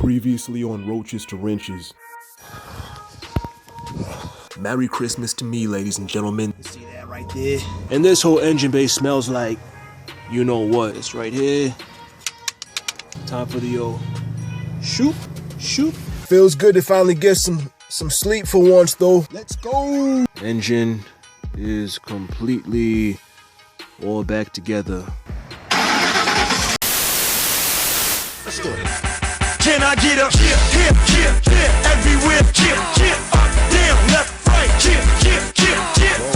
Previously on Roaches to Wrenches. Merry Christmas to me, ladies and gentlemen. See that right there? And this whole engine bay smells like, you know what? It's right here. Time for the old shoot. Feels good to finally get some sleep for once, though. Let's go. Engine is completely all back together. Let's do it. Can I get up? Everywhere. Up, down, left, right.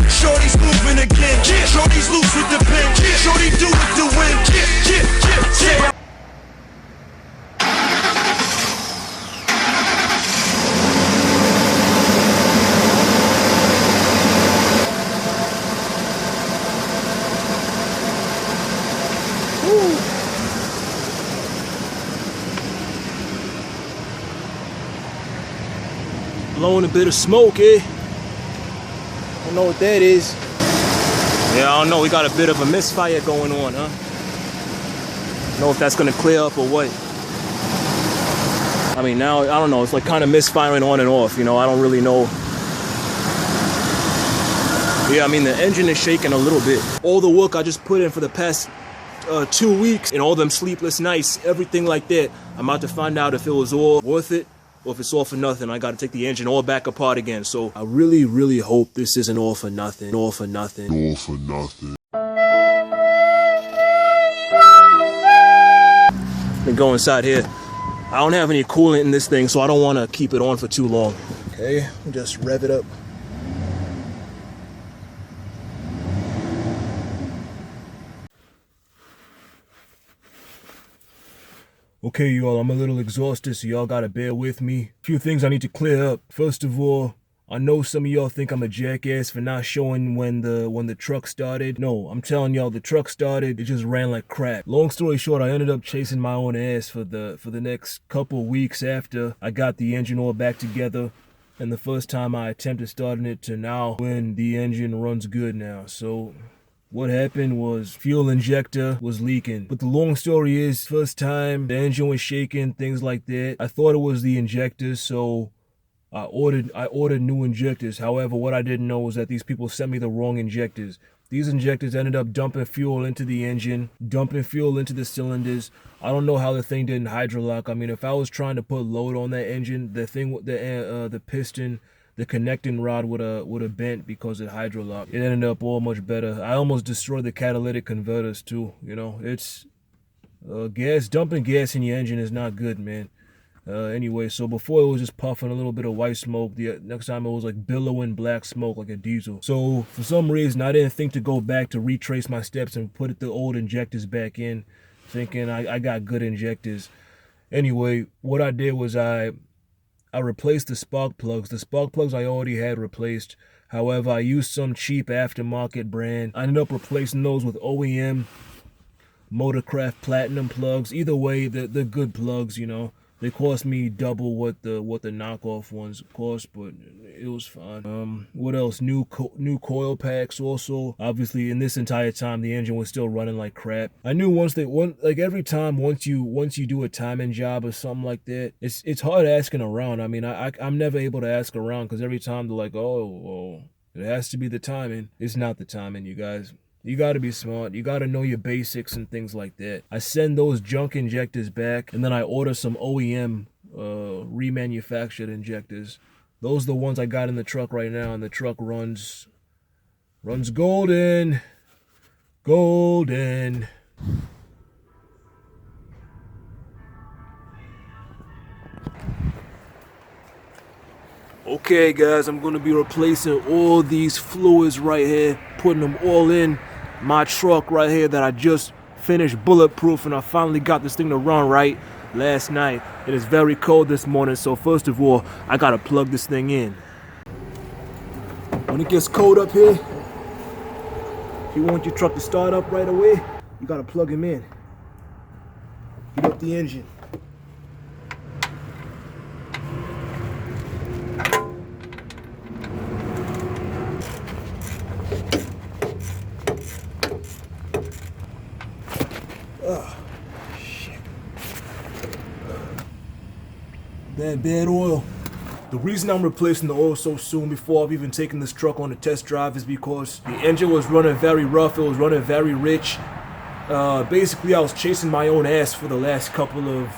Shorty's moving again. Shorty's loose with the pen. Shorty do it to win. Yeah. Blowing a bit of smoke, eh? I don't know what that is. Yeah, I don't know. We got a bit of a misfire going on, huh? Don't know if that's gonna clear up or what. I mean, now, I don't know. It's like kind of misfiring on and off, you know? I don't really know. Yeah, I mean, the engine is shaking a little bit. All the work I just put in for the past 2 weeks and all them sleepless nights, everything like that, I'm about to find out if it was all worth it or if it's all for nothing. I got to take the engine all back apart again. So I really, really hope this isn't all for nothing. All for nothing. All for nothing. Let me go inside here. I don't have any coolant in this thing, so I don't want to keep it on for too long. Okay, just rev it up. Okay, y'all, I'm a little exhausted, so y'all gotta bear with me. A few things I need to clear up. First of all, I know some of y'all think I'm a jackass for not showing when the truck started. No, I'm telling y'all, the truck started, it just ran like crap. Long story short, I ended up chasing my own ass for the next couple weeks after I got the engine all back together. And the first time I attempted starting it to now when the engine runs good now. So what happened was fuel injector was leaking. But the long story is, first time the engine was shaking, things like that. I thought it was the injectors, so I ordered new injectors. However, what I didn't know was that these people sent me the wrong injectors. These injectors ended up dumping fuel into the engine, dumping fuel into the cylinders. I don't know how the thing didn't hydrolock. I mean, if I was trying to put load on that engine, the thing with the piston, the connecting rod would have bent because it hydrolocked. It ended up all much better. I almost destroyed the catalytic converters too. You know, it's dumping gas in your engine is not good, man. Anyway, so before it was just puffing a little bit of white smoke. The next time it was like billowing black smoke like a diesel. So for some reason I didn't think to go back to retrace my steps and put the old injectors back in, thinking I got good injectors. Anyway, what I did was I replaced the spark plugs. The spark plugs I already had replaced. However, I used some cheap aftermarket brand. I ended up replacing those with OEM Motorcraft Platinum plugs. Either way, they're good plugs, you know. They cost me double what the knockoff ones cost, but it was fine. What else? New coil packs also. Obviously, in this entire time, the engine was still running like crap. I knew once every time once you do a timing job or something like that, it's hard asking around. I mean, I'm never able to ask around because every time they're like, oh, it has to be the timing. It's not the timing, you guys. You gotta be smart. You gotta know your basics and things like that. I send those junk injectors back, and then I order some OEM remanufactured injectors. Those are the ones I got in the truck right now, and the truck runs golden. Golden. Okay, guys, I'm gonna be replacing all these fluids right here, putting them all in my truck right here that I just finished bulletproof, and I finally got this thing to run right last night. It is very cold this morning, so first of all, I gotta plug this thing in. When it gets cold up here, if you want your truck to start up right away, you gotta plug him in. Heat up the engine. bad oil. The reason I'm replacing the oil so soon before I've even taken this truck on a test drive is because the engine was running very rough. It was running very rich. Basically, I was chasing my own ass for the last couple of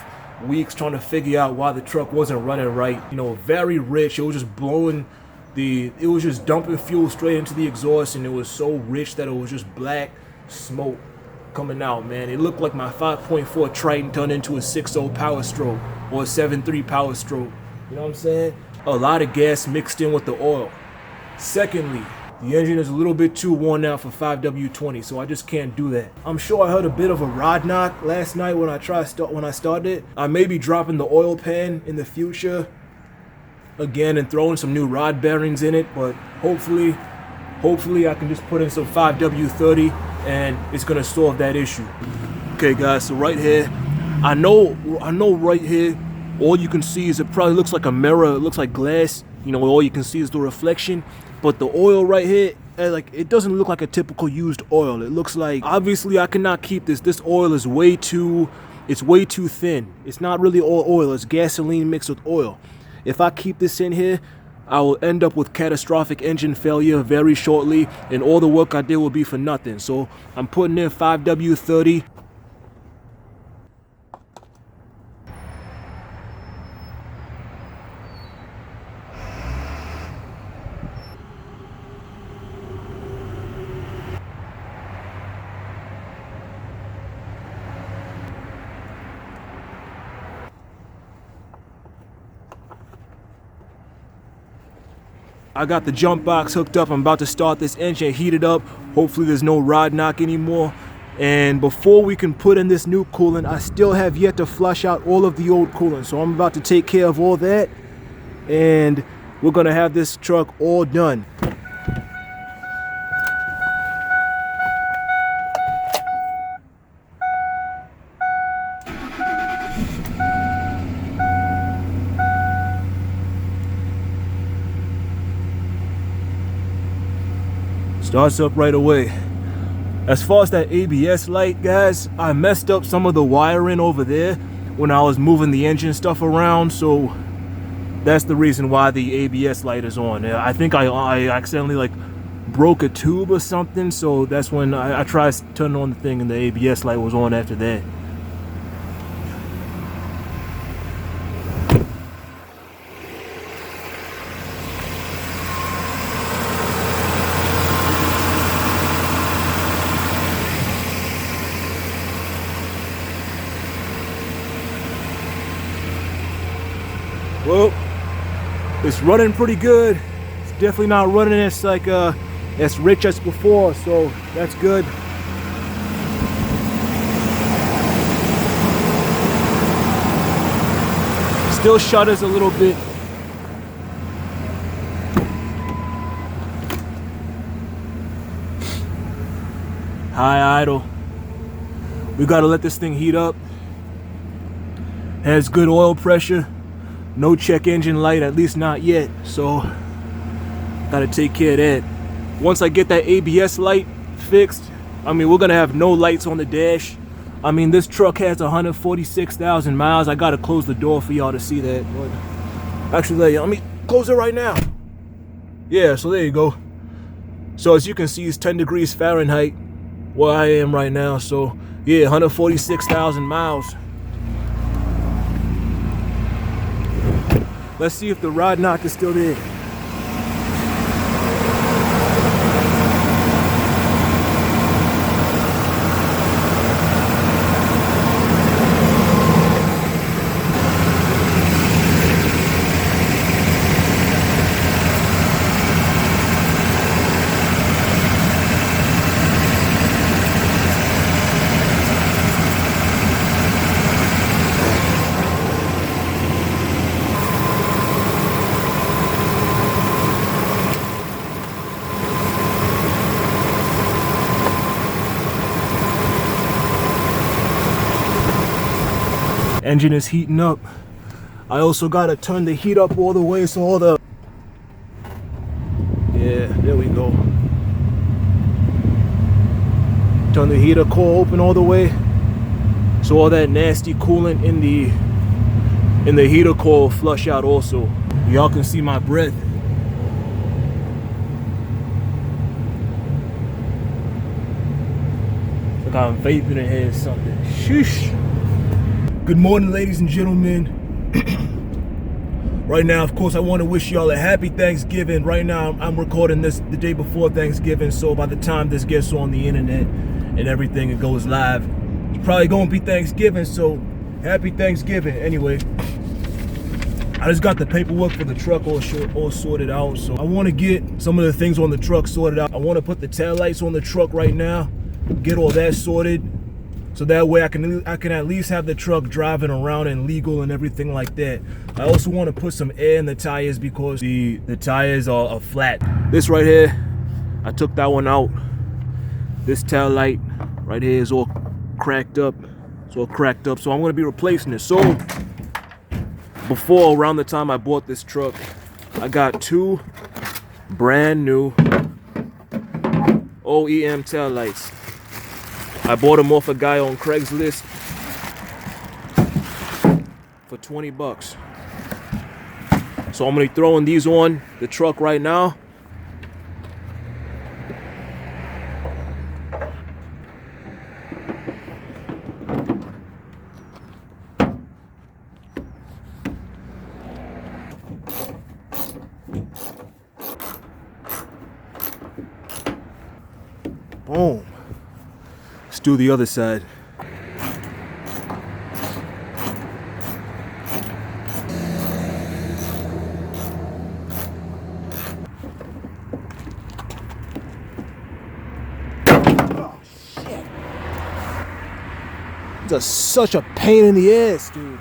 weeks trying to figure out why the truck wasn't running right. You know, very rich. It was just it was just dumping fuel straight into the exhaust, and it was so rich that it was just black smoke coming out, man. It looked like my 5.4 Triton turned into a 6.0 Power Stroke or a 7.3 Power Stroke. You know what I'm saying? A lot of gas mixed in with the oil. Secondly, the engine is a little bit too worn out for 5W20, so I just can't do that. I'm sure I heard a bit of a rod knock last night when I started it. I may be dropping the oil pan in the future again and throwing some new rod bearings in it, but hopefully I can just put in some 5W30 and it's gonna solve that issue. Okay guys, so right here, I know right here, all you can see is it probably looks like a mirror, it looks like glass, you know, all you can see is the reflection, but the oil right here, like, it doesn't look like a typical used oil. It looks like, obviously I cannot keep this oil is way too thin. It's not really all oil, it's gasoline mixed with oil. If I keep this in here, I will end up with catastrophic engine failure very shortly, and all the work I did will be for nothing. So I'm putting in 5W30. I got the jump box hooked up. I'm about to start this engine, heat it up. Hopefully there's no rod knock anymore. And before we can put in this new coolant, I still have yet to flush out all of the old coolant. So I'm about to take care of all that, and we're gonna have this truck all done. Starts up right away. As far as that ABS light, guys, I messed up some of the wiring over there when I was moving the engine stuff around, so that's the reason why the ABS light is on. I think I accidentally like broke a tube or something, so that's when I tried turning on the thing and the ABS light was on after that. Well, it's running pretty good. It's definitely not running as like as rich as before, so that's good. Still shudders a little bit. High idle. We gotta let this thing heat up. Has good oil pressure. No check engine light, at least not yet, so gotta take care of that. Once I get that ABS light fixed, I mean, we're gonna have no lights on the dash. I mean, this truck has 146,000 miles. I gotta close the door for y'all to see that. But actually, let me close it right now. Yeah, so there you go. So as you can see, it's 10 degrees Fahrenheit where I am right now. So yeah, 146,000 miles. Let's see if the rod knock is still there. Engine is heating up. I also gotta turn the heat up all the way so all the... Yeah, there we go. Turn the heater core open all the way so all that nasty coolant in and the heater coil flush out also. Y'all can see my breath. It's like I'm vaping in here or something. Sheesh. Good morning, ladies and gentlemen. Right now, of course, I want to wish y'all a happy Thanksgiving. Right now, I'm recording this the day before Thanksgiving, so by the time this gets on the internet and everything, it goes live, it's probably going to be Thanksgiving, so happy Thanksgiving. Anyway, I just got the paperwork for the truck all sorted out, so I want to get some of the things on the truck sorted out. I want to put the tail lights on the truck right now, get all that sorted, so that way I can at least have the truck driving around and legal and everything like that. I also want to put some air in the tires because the tires are flat. This right here, I took that one out. This tail light right here is all cracked up. It's all cracked up, so I'm going to be replacing it. So before, around the time I bought this truck, I got 2 brand new OEM tail lights. I bought them off a guy on Craigslist for 20 bucks. So I'm gonna be throwing these on the truck right now. Boom. Let's do the other side. Oh, shit. It's such a pain in the ass, dude.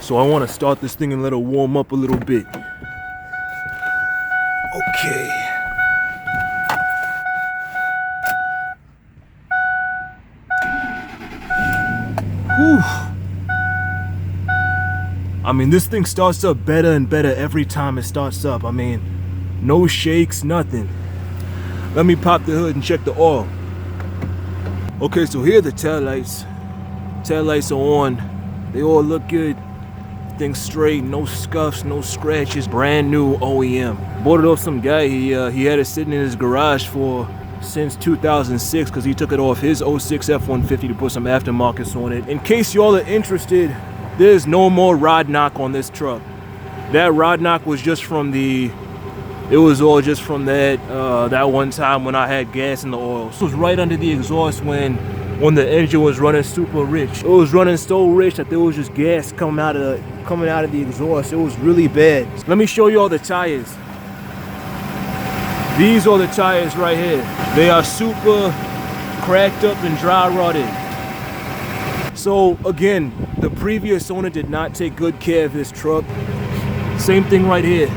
So I want to start this thing and let it warm up a little bit. Okay. Whew. I mean, this thing starts up better and better every time it starts up. I mean, no shakes, nothing. Let me pop the hood and check the oil. Okay, so here are the tail lights. Tail lights are on. They all look good. Things straight, no scuffs, no scratches, brand new OEM. Bought it off some guy. He had it sitting in his garage since 2006 because he took it off his 06 F-150 to put some aftermarkets on it. In case y'all are interested, there's no more rod knock on this truck. That rod knock was just from it was all just from that one time when I had gas in the oil. It was right under the exhaust when the engine was running super rich. It was running so rich that there was just gas coming out of the exhaust. It was really bad. Let me show you all the tires. These are the tires right here. They are super cracked up and dry rotted. So again, the previous owner did not take good care of this truck. Same thing right here.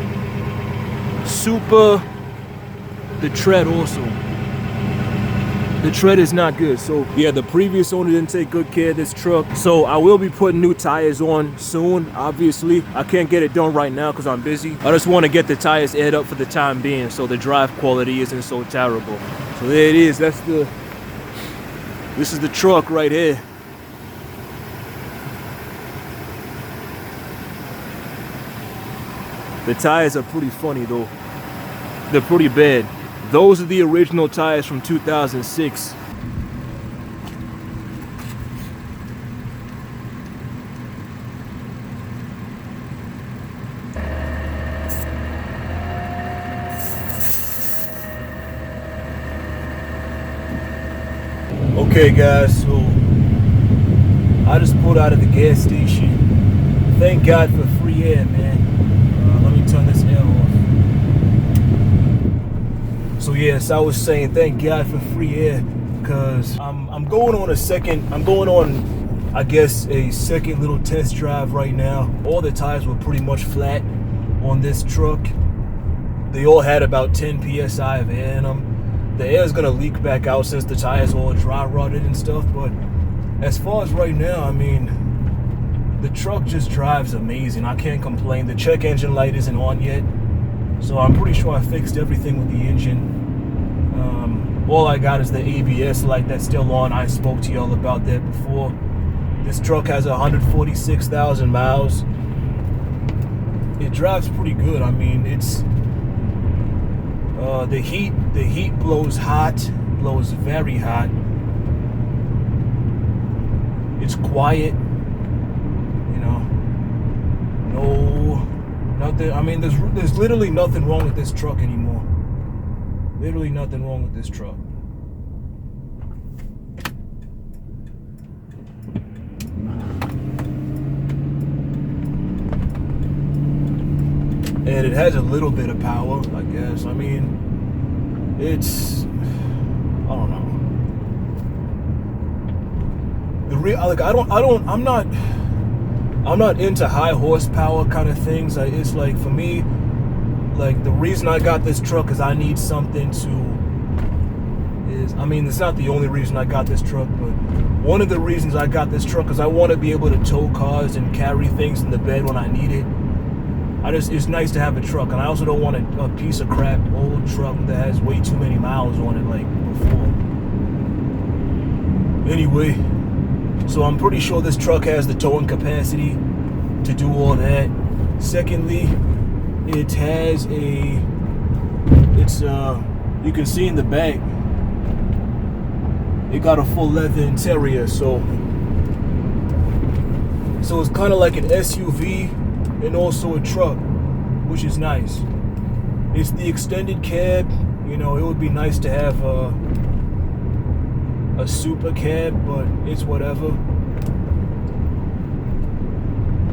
The tread also. The tread is not good. So yeah, the previous owner didn't take good care of this truck. So I will be putting new tires on soon. Obviously, I can't get it done right now because I'm busy. I just want to get the tires aired up for the time being so the drive quality isn't so terrible. So there it is. This is the truck right here. The tires are pretty funny though. They're pretty bad. Those are the original tires from 2006. Okay guys, so I just pulled out of the gas station. Thank God for free air, man. Let me turn this air off. So yes, I was saying thank God for free air, because I'm going on, I guess, a second little test drive right now. All the tires were pretty much flat on this truck. They all had about 10 psi of air in them. The air is gonna leak back out since the tires all dry rotted and stuff, but as far as right now, I mean, the truck just drives amazing. I can't complain. The check engine light isn't on yet, so I'm pretty sure I fixed everything with the engine. All I got is the ABS light that's still on. I spoke to y'all about that before. This truck has 146,000 miles. It drives pretty good. I mean, it's the heat blows hot, blows very hot. It's quiet, you know. No, nothing. I mean, there's literally nothing wrong with this truck anymore. Literally nothing wrong with this truck. And it has a little bit of power, I guess. I mean, it's, I don't know. I'm not into high horsepower kind of things. It's like, for me, like, the reason I got this truck is I need something I mean, it's not the only reason I got this truck, but one of the reasons I got this truck is I want to be able to tow cars and carry things in the bed when I need it. It's nice to have a truck, and I also don't want a piece of crap old truck that has way too many miles on it like before. Anyway, so I'm pretty sure this truck has the towing capacity to do all that. Secondly, it has you can see in the back, it got a full leather interior, so it's kind of like an SUV and also a truck, which is nice. It's the extended cab. You know, it would be nice to have a super cab, but it's whatever.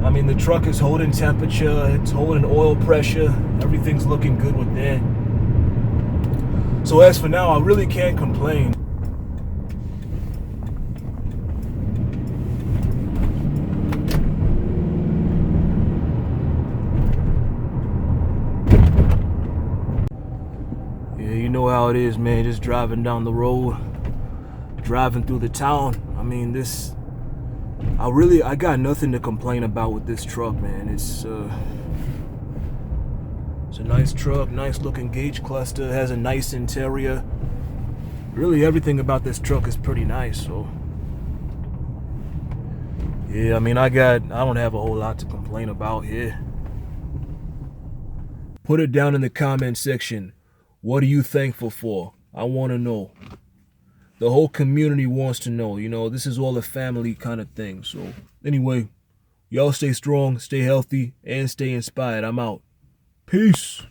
I mean, the truck is holding temperature, it's holding oil pressure, everything's looking good with that. So as for now, I really can't complain. You know how it is, man, just driving down the road, driving through the town. I mean, I got nothing to complain about with this truck, man. It's a nice truck, nice looking gauge cluster, it has a nice interior. Really everything about this truck is pretty nice, so yeah, I mean, I don't have a whole lot to complain about here. Put it down in the comment section. What are you thankful for? I want to know. The whole community wants to know. You know, this is all a family kind of thing. So anyway, y'all stay strong, stay healthy, and stay inspired. I'm out. Peace.